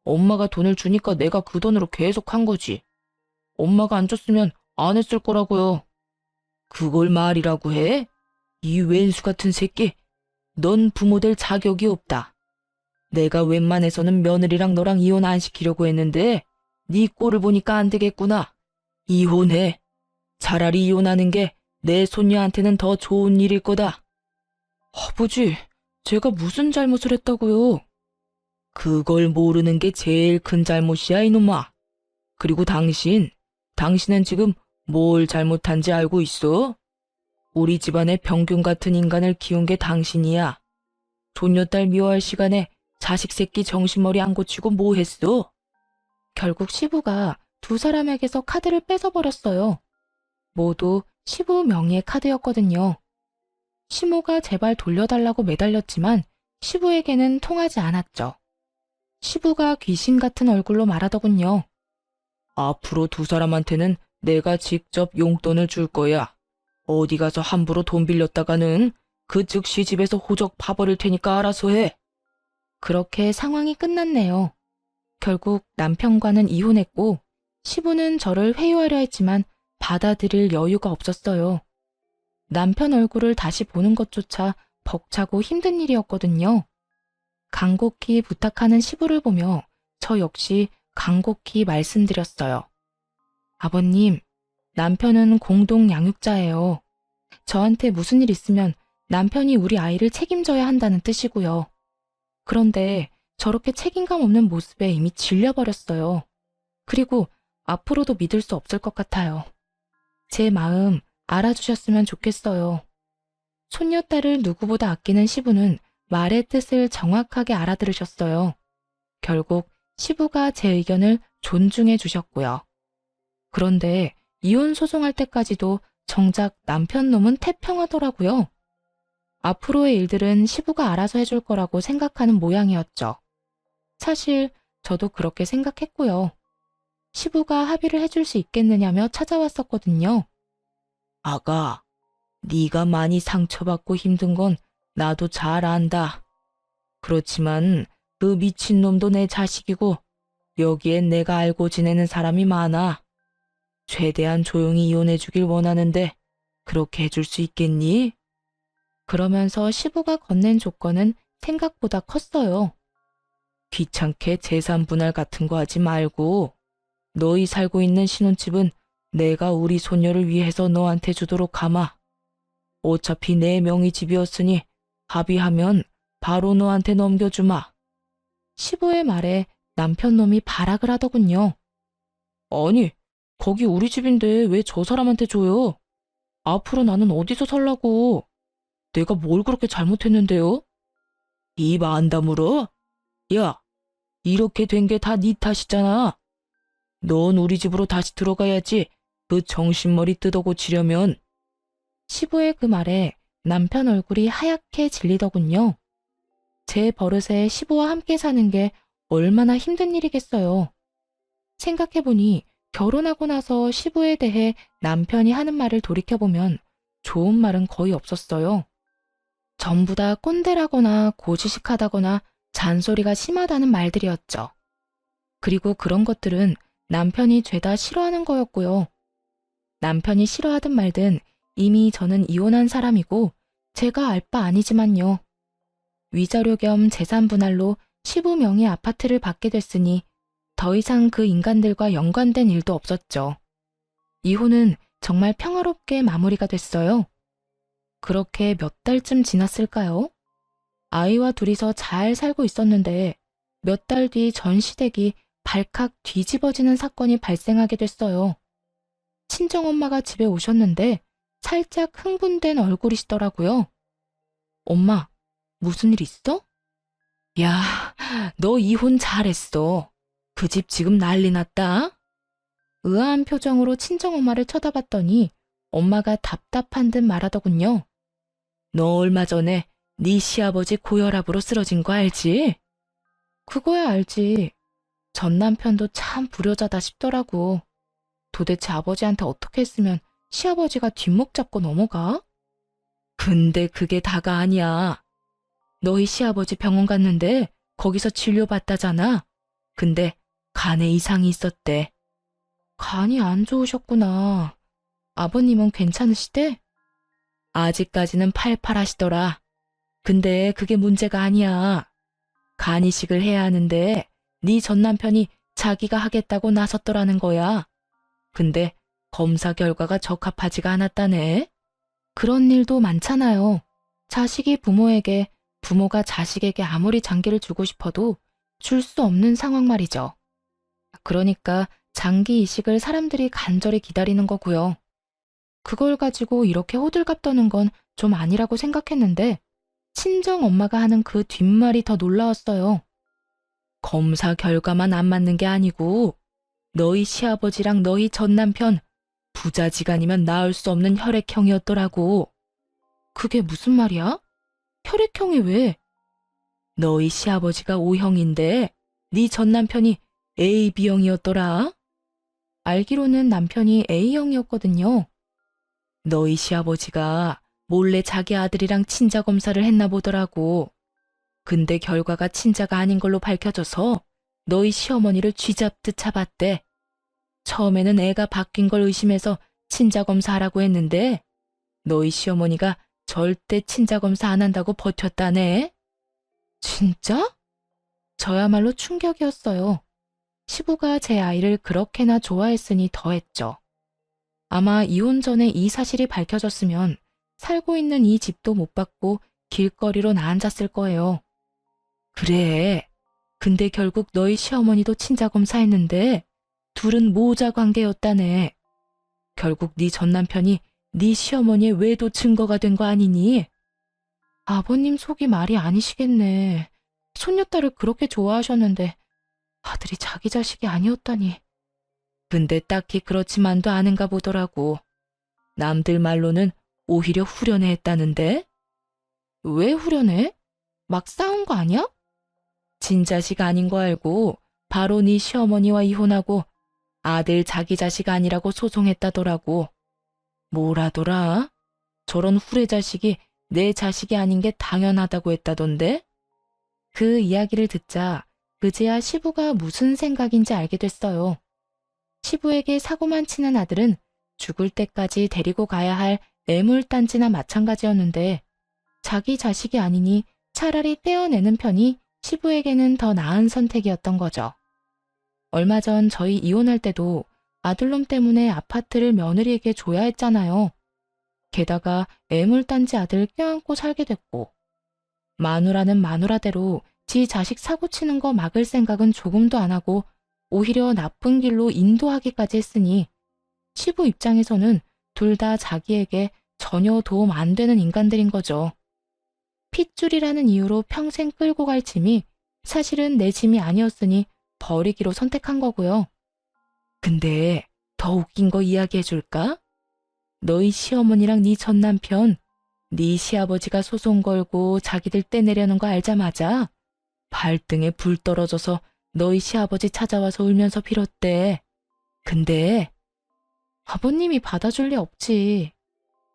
엄마가 돈을 주니까 내가 그 돈으로 계속 한 거지. 엄마가 안 줬으면 안 했을 거라고요. 그걸 말이라고 해? 이 왼수 같은 새끼. 넌 부모 될 자격이 없다. 내가 웬만해서는 며느리랑 너랑 이혼 안 시키려고 했는데 네 꼴을 보니까 안 되겠구나. 이혼해. 차라리 이혼하는 게 내 손녀한테는 더 좋은 일일 거다. 아버지, 제가 무슨 잘못을 했다고요? 그걸 모르는 게 제일 큰 잘못이야, 이놈아. 그리고 당신은 지금 뭘 잘못한지 알고 있어? 우리 집안의 병균 같은 인간을 키운 게 당신이야. 손녀딸 미워할 시간에 자식 새끼 정신머리 안 고치고 뭐 했어? 결국 시부가 두 사람에게서 카드를 뺏어버렸어요. 모두 시부 명의의 카드였거든요. 시모가 제발 돌려달라고 매달렸지만 시부에게는 통하지 않았죠. 시부가 귀신 같은 얼굴로 말하더군요. 앞으로 두 사람한테는 내가 직접 용돈을 줄 거야. 어디 가서 함부로 돈 빌렸다가는 그 즉시 집에서 호적 파버릴 테니까 알아서 해. 그렇게 상황이 끝났네요. 결국 남편과는 이혼했고 시부는 저를 회유하려 했지만 받아들일 여유가 없었어요. 남편 얼굴을 다시 보는 것조차 벅차고 힘든 일이었거든요. 간곡히 부탁하는 시부를 보며 저 역시 간곡히 말씀드렸어요. 아버님, 남편은 공동 양육자예요. 저한테 무슨 일 있으면 남편이 우리 아이를 책임져야 한다는 뜻이고요. 그런데 저렇게 책임감 없는 모습에 이미 질려버렸어요. 그리고 앞으로도 믿을 수 없을 것 같아요. 제 마음 알아주셨으면 좋겠어요. 손녀딸을 누구보다 아끼는 시부는 말의 뜻을 정확하게 알아들으셨어요. 결국 시부가 제 의견을 존중해 주셨고요. 그런데 이혼 소송할 때까지도 정작 남편 놈은 태평하더라고요. 앞으로의 일들은 시부가 알아서 해줄 거라고 생각하는 모양이었죠. 사실 저도 그렇게 생각했고요. 시부가 합의를 해줄 수 있겠느냐며 찾아왔었거든요. 아가, 네가 많이 상처받고 힘든 건 나도 잘 안다. 그렇지만 그 미친놈도 내 자식이고 여기엔 내가 알고 지내는 사람이 많아. 최대한 조용히 이혼해주길 원하는데 그렇게 해줄 수 있겠니? 그러면서 시부가 건넨 조건은 생각보다 컸어요. 귀찮게 재산 분할 같은 거 하지 말고 너희 살고 있는 신혼집은 내가 우리 손녀를 위해서 너한테 주도록 하마. 어차피 내 명의 집이었으니 합의하면 바로 너한테 넘겨주마. 시부의 말에 남편 놈이 발악을 하더군요. 아니, 거기 우리 집인데 왜 저 사람한테 줘요? 앞으로 나는 어디서 살라고? 내가 뭘 그렇게 잘못했는데요? 입 안 다물어? 야, 이렇게 된 게 다 네 탓이잖아. 넌 우리 집으로 다시 들어가야지. 그 정신머리 뜯어고치려면. 시부의 그 말에 남편 얼굴이 하얗게 질리더군요. 제 버릇에 시부와 함께 사는 게 얼마나 힘든 일이겠어요. 생각해보니 결혼하고 나서 시부에 대해 남편이 하는 말을 돌이켜보면 좋은 말은 거의 없었어요. 전부 다 꼰대라거나 고지식하다거나 잔소리가 심하다는 말들이었죠. 그리고 그런 것들은 남편이 죄다 싫어하는 거였고요. 남편이 싫어하든 말든 이미 저는 이혼한 사람이고 제가 알 바 아니지만요. 위자료 겸 재산 분할로 시부 명의 아파트를 받게 됐으니 더 이상 그 인간들과 연관된 일도 없었죠. 이혼은 정말 평화롭게 마무리가 됐어요. 그렇게 몇 달쯤 지났을까요? 아이와 둘이서 잘 살고 있었는데 몇 달 뒤 전 시댁이 발칵 뒤집어지는 사건이 발생하게 됐어요. 친정엄마가 집에 오셨는데 살짝 흥분된 얼굴이시더라고요. 엄마, 무슨 일 있어? 야, 너 이혼 잘했어. 그 집 지금 난리 났다. 의아한 표정으로 친정엄마를 쳐다봤더니 엄마가 답답한 듯 말하더군요. 너 얼마 전에 네 시아버지 고혈압으로 쓰러진 거 알지? 그거야 알지. 전 남편도 참 불효자다 싶더라고. 도대체 아버지한테 어떻게 했으면 시아버지가 뒷목 잡고 넘어가? 근데 그게 다가 아니야. 너희 시아버지 병원 갔는데 거기서 진료받다잖아. 근데 간에 이상이 있었대. 간이 안 좋으셨구나. 아버님은 괜찮으시대? 아직까지는 팔팔하시더라. 근데 그게 문제가 아니야. 간 이식을 해야 하는데 네 전 남편이 자기가 하겠다고 나섰더라는 거야. 근데 검사 결과가 적합하지가 않았다네. 그런 일도 많잖아요. 자식이 부모에게, 부모가 자식에게 아무리 장기를 주고 싶어도 줄 수 없는 상황 말이죠. 그러니까 장기 이식을 사람들이 간절히 기다리는 거고요. 그걸 가지고 이렇게 호들갑 떠는 건 좀 아니라고 생각했는데 친정 엄마가 하는 그 뒷말이 더 놀라웠어요. 검사 결과만 안 맞는 게 아니고 너희 시아버지랑 너희 전 남편 부자지간이면 낳을 수 없는 혈액형이었더라고. 그게 무슨 말이야? 혈액형이 왜? 너희 시아버지가 O형인데 네 전 남편이 AB형이었더라. 알기로는 남편이 A형이었거든요. 너희 시아버지가 몰래 자기 아들이랑 친자 검사를 했나 보더라고. 근데 결과가 친자가 아닌 걸로 밝혀져서 너희 시어머니를 쥐잡듯 잡았대. 처음에는 애가 바뀐 걸 의심해서 친자 검사하라고 했는데 너희 시어머니가 절대 친자 검사 안 한다고 버텼다네. 진짜? 저야말로 충격이었어요. 시부가 제 아이를 그렇게나 좋아했으니 더했죠. 아마 이혼 전에 이 사실이 밝혀졌으면 살고 있는 이 집도 못 받고 길거리로 나앉았을 거예요. 그래. 근데 결국 너희 시어머니도 친자 검사했는데 둘은 모자 관계였다네. 결국 네 전 남편이 네 시어머니의 외도 증거가 된 거 아니니? 아버님 속이 말이 아니시겠네. 손녀딸을 그렇게 좋아하셨는데 아들이 자기 자식이 아니었다니. 근데 딱히 그렇지만도 않은가 보더라고. 남들 말로는 오히려 후련해 했다는데? 왜 후련해? 막 싸운 거 아니야? 진자식 아닌 거 알고 바로 네 시어머니와 이혼하고 아들 자기 자식 아니라고 소송했다더라고. 뭐라더라? 저런 후레자식이 내 자식이 아닌 게 당연하다고 했다던데? 그 이야기를 듣자 그제야 시부가 무슨 생각인지 알게 됐어요. 시부에게 사고만 치는 아들은 죽을 때까지 데리고 가야 할 애물단지나 마찬가지였는데 자기 자식이 아니니 차라리 떼어내는 편이 시부에게는 더 나은 선택이었던 거죠. 얼마 전 저희 이혼할 때도 아들놈 때문에 아파트를 며느리에게 줘야 했잖아요. 게다가 애물단지 아들 껴안고 살게 됐고 마누라는 마누라대로 지 자식 사고치는 거 막을 생각은 조금도 안 하고 오히려 나쁜 길로 인도하기까지 했으니 시부 입장에서는 둘 다 자기에게 전혀 도움 안 되는 인간들인 거죠. 핏줄이라는 이유로 평생 끌고 갈 짐이 사실은 내 짐이 아니었으니 버리기로 선택한 거고요. 근데 더 웃긴 거 이야기해 줄까? 너희 시어머니랑 네 전 남편, 네 시아버지가 소송 걸고 자기들 떼내려는 거 알자마자 발등에 불 떨어져서 너희 시아버지 찾아와서 울면서 빌었대. 근데 아버님이 받아줄 리 없지.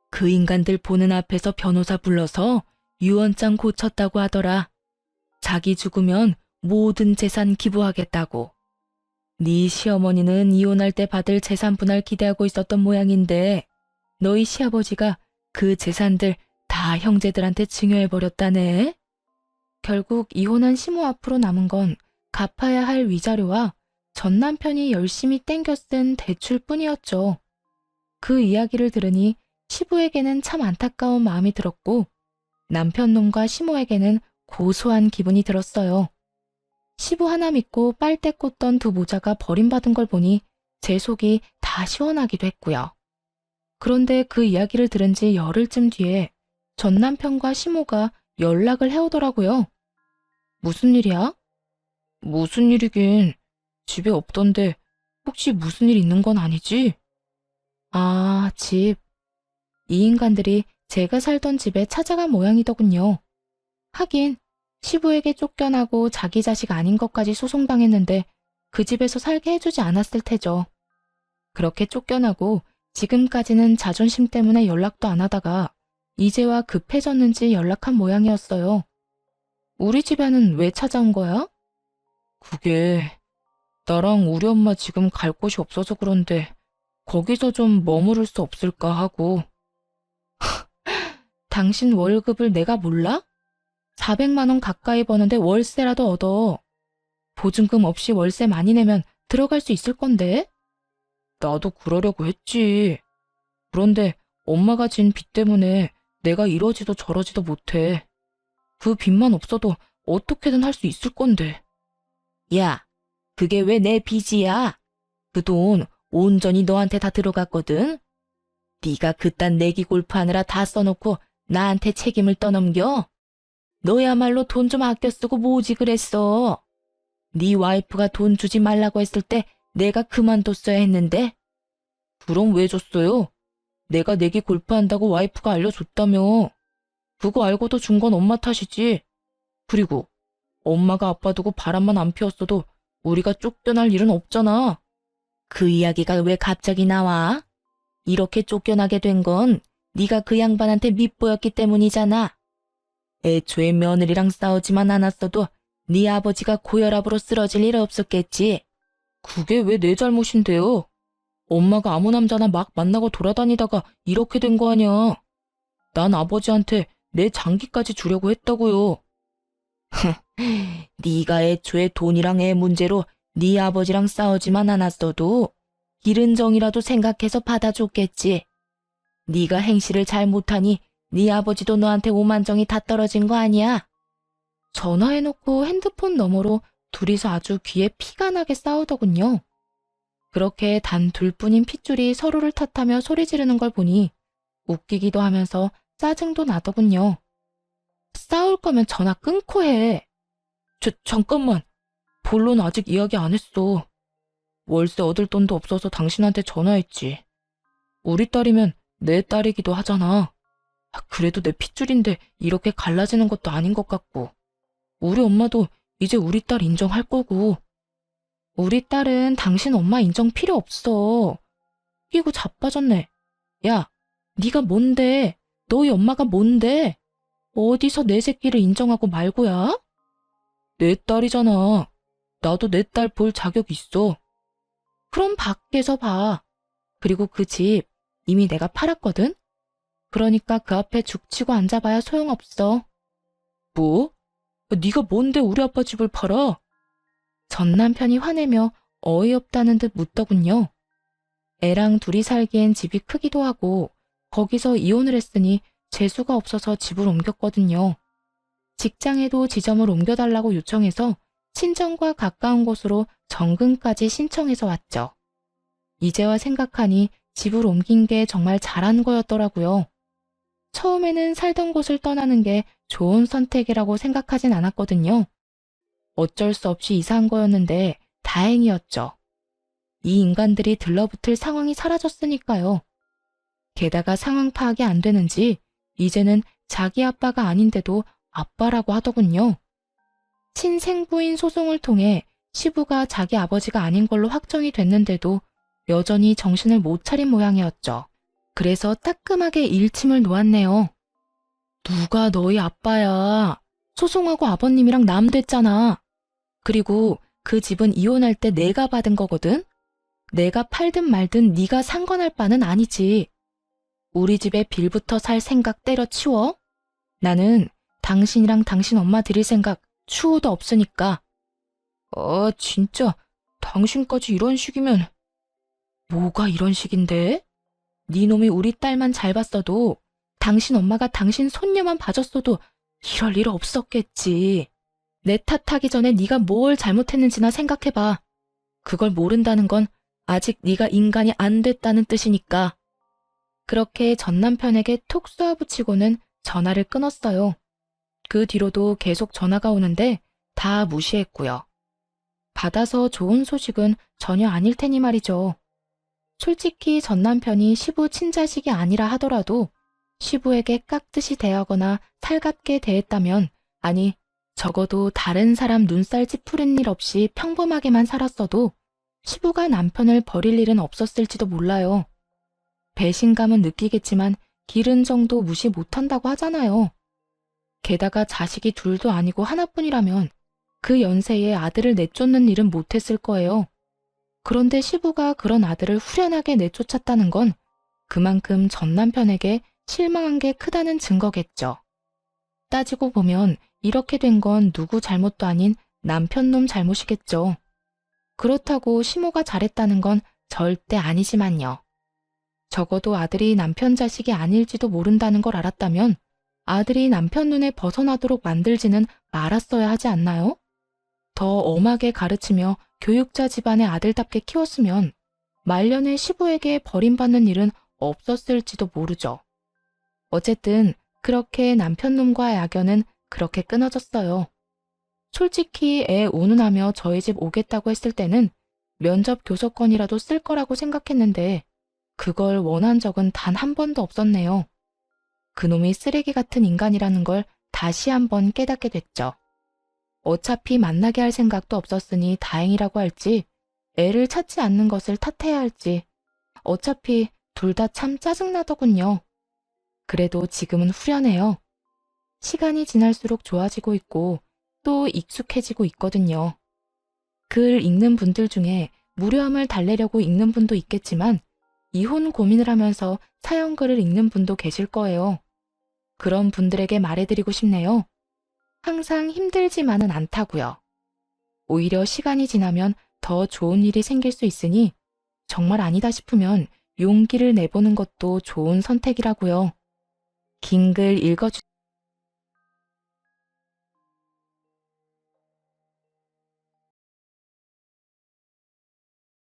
그 인간들 보는 앞에서 변호사 불러서 유언장 고쳤다고 하더라. 자기 죽으면 모든 재산 기부하겠다고. 네 시어머니는 이혼할 때 받을 재산 분할 기대하고 있었던 모양인데 너희 시아버지가 그 재산들 다 형제들한테 증여해버렸다네. 결국 이혼한 시모 앞으로 남은 건 갚아야 할 위자료와 전 남편이 열심히 땡겨 쓴 대출뿐이었죠. 그 이야기를 들으니 시부에게는 참 안타까운 마음이 들었고 남편놈과 시모에게는 고소한 기분이 들었어요. 시부 하나 믿고 빨대 꽂던 두 모자가 버림받은 걸 보니 제 속이 다 시원하기도 했고요. 그런데 그 이야기를 들은 지 열흘쯤 뒤에 전 남편과 시모가 연락을 해오더라고요. 무슨 일이야? 무슨 일이긴. 집에 없던데 혹시 무슨 일 있는 건 아니지? 아, 집. 이 인간들이 제가 살던 집에 찾아간 모양이더군요. 하긴 시부에게 쫓겨나고 자기 자식 아닌 것까지 소송당했는데 그 집에서 살게 해주지 않았을 테죠. 그렇게 쫓겨나고 지금까지는 자존심 때문에 연락도 안 하다가 이제와 급해졌는지 연락한 모양이었어요. 우리 집에는 왜 찾아온 거야? 그게 나랑 우리 엄마 지금 갈 곳이 없어서 그런데 거기서 좀 머무를 수 없을까 하고. 당신 월급을 내가 몰라? 400만 원 가까이 버는데 월세라도 얻어. 보증금 없이 월세 많이 내면 들어갈 수 있을 건데? 나도 그러려고 했지. 그런데 엄마가 진 빚 때문에 내가 이러지도 저러지도 못해. 그 빚만 없어도 어떻게든 할 수 있을 건데. 야, 그게 왜 내 빚이야? 그 돈 온전히 너한테 다 들어갔거든? 네가 그딴 내기 골프하느라 다 써놓고 나한테 책임을 떠넘겨? 너야말로 돈 좀 아껴 쓰고 뭐지 그랬어. 네 와이프가 돈 주지 말라고 했을 때 내가 그만뒀어야 했는데. 그럼 왜 줬어요? 내가 내기 골프한다고 와이프가 알려줬다며. 그거 알고도 준 건 엄마 탓이지. 그리고 엄마가 아빠 두고 바람만 안 피웠어도 우리가 쫓겨날 일은 없잖아. 그 이야기가 왜 갑자기 나와? 이렇게 쫓겨나게 된 건 네가 그 양반한테 밉보였기 때문이잖아. 애초에 며느리랑 싸우지만 않았어도 네 아버지가 고혈압으로 쓰러질 일 없었겠지. 그게 왜 내 잘못인데요? 엄마가 아무 남자나 막 만나고 돌아다니다가 이렇게 된 거 아니야. 난 아버지한테 내 장기까지 주려고 했다고요. 네가 애초에 돈이랑 애 문제로 네 아버지랑 싸우지만 않았어도 기른 정이라도 생각해서 받아줬겠지. 네가 행실을 잘 못하니 네 아버지도 너한테 오만정이 다 떨어진 거 아니야? 전화해놓고 핸드폰 너머로 둘이서 아주 귀에 피가 나게 싸우더군요. 그렇게 단 둘뿐인 핏줄이 서로를 탓하며 소리 지르는 걸 보니 웃기기도 하면서 짜증도 나더군요. 싸울 거면 전화 끊고 해. 잠깐만. 본론 아직 이야기 안 했어. 월세 얻을 돈도 없어서 당신한테 전화했지. 우리 딸이면 내 딸이기도 하잖아. 그래도 내 핏줄인데 이렇게 갈라지는 것도 아닌 것 같고. 우리 엄마도 이제 우리 딸 인정할 거고. 우리 딸은 당신 엄마 인정 필요 없어. 끼고 자빠졌네. 야, 네가 뭔데? 너희 엄마가 뭔데? 어디서 내 새끼를 인정하고 말고야? 내 딸이잖아. 나도 내 딸 볼 자격 있어. 그럼 밖에서 봐. 그리고 그 집 이미 내가 팔았거든? 그러니까 그 앞에 죽치고 앉아봐야 소용없어. 뭐? 네가 뭔데 우리 아빠 집을 팔아? 전 남편이 화내며 어이없다는 듯 묻더군요. 애랑 둘이 살기엔 집이 크기도 하고 거기서 이혼을 했으니 재수가 없어서 집을 옮겼거든요. 직장에도 지점을 옮겨달라고 요청해서 친정과 가까운 곳으로 정근까지 신청해서 왔죠. 이제와 생각하니 집을 옮긴 게 정말 잘한 거였더라고요. 처음에는 살던 곳을 떠나는 게 좋은 선택이라고 생각하진 않았거든요. 어쩔 수 없이 이사한 거였는데 다행이었죠. 이 인간들이 들러붙을 상황이 사라졌으니까요. 게다가 상황 파악이 안 되는지 이제는 자기 아빠가 아닌데도 아빠라고 하더군요. 친생부인 소송을 통해 시부가 자기 아버지가 아닌 걸로 확정이 됐는데도 여전히 정신을 못 차린 모양이었죠. 그래서 따끔하게 일침을 놓았네요. 누가 너희 아빠야. 소송하고 아버님이랑 남 됐잖아. 그리고 그 집은 이혼할 때 내가 받은 거거든. 내가 팔든 말든 네가 상관할 바는 아니지. 우리 집에 빌부터 살 생각 때려치워. 나는 당신이랑 당신 엄마 드릴 생각 추호도 없으니까. 진짜 당신까지 이런 식이면. 뭐가 이런 식인데? 네 놈이 우리 딸만 잘 봤어도 당신 엄마가 당신 손녀만 봐줬어도 이럴 일 없었겠지. 내 탓하기 전에 네가 뭘 잘못했는지나 생각해봐. 그걸 모른다는 건 아직 네가 인간이 안 됐다는 뜻이니까. 그렇게 전 남편에게 톡 쏘아붙이고는 전화를 끊었어요. 그 뒤로도 계속 전화가 오는데 다 무시했고요. 받아서 좋은 소식은 전혀 아닐 테니 말이죠. 솔직히 전 남편이 시부 친자식이 아니라 하더라도 시부에게 깍듯이 대하거나 살갑게 대했다면, 아니 적어도 다른 사람 눈살 찌푸린 일 없이 평범하게만 살았어도 시부가 남편을 버릴 일은 없었을지도 몰라요. 배신감은 느끼겠지만 기른 정도 무시 못한다고 하잖아요. 게다가 자식이 둘도 아니고 하나뿐이라면 그 연세에 아들을 내쫓는 일은 못했을 거예요. 그런데 시부가 그런 아들을 후련하게 내쫓았다는 건 그만큼 전 남편에게 실망한 게 크다는 증거겠죠. 따지고 보면 이렇게 된 건 누구 잘못도 아닌 남편놈 잘못이겠죠. 그렇다고 시모가 잘했다는 건 절대 아니지만요. 적어도 아들이 남편 자식이 아닐지도 모른다는 걸 알았다면 아들이 남편 눈에 벗어나도록 만들지는 말았어야 하지 않나요? 더 엄하게 가르치며 교육자 집안의 아들답게 키웠으면 말년에 시부에게 버림받는 일은 없었을지도 모르죠. 어쨌든 그렇게 남편놈과의 악연은 그렇게 끊어졌어요. 솔직히 애 운운하며 저희 집 오겠다고 했을 때는 면접 교섭권이라도 쓸 거라고 생각했는데 그걸 원한 적은 단 한 번도 없었네요. 그놈이 쓰레기 같은 인간이라는 걸 다시 한번 깨닫게 됐죠. 어차피 만나게 할 생각도 없었으니 다행이라고 할지, 애를 찾지 않는 것을 탓해야 할지, 어차피 둘 다 참 짜증나더군요. 그래도 지금은 후련해요. 시간이 지날수록 좋아지고 있고 또 익숙해지고 있거든요. 글 읽는 분들 중에 무료함을 달래려고 읽는 분도 있겠지만 이혼 고민을 하면서 사연글을 읽는 분도 계실 거예요. 그런 분들에게 말해드리고 싶네요. 항상 힘들지만은 않다고요. 오히려 시간이 지나면 더 좋은 일이 생길 수 있으니 정말 아니다 싶으면 용기를 내보는 것도 좋은 선택이라고요. 긴 글 읽어주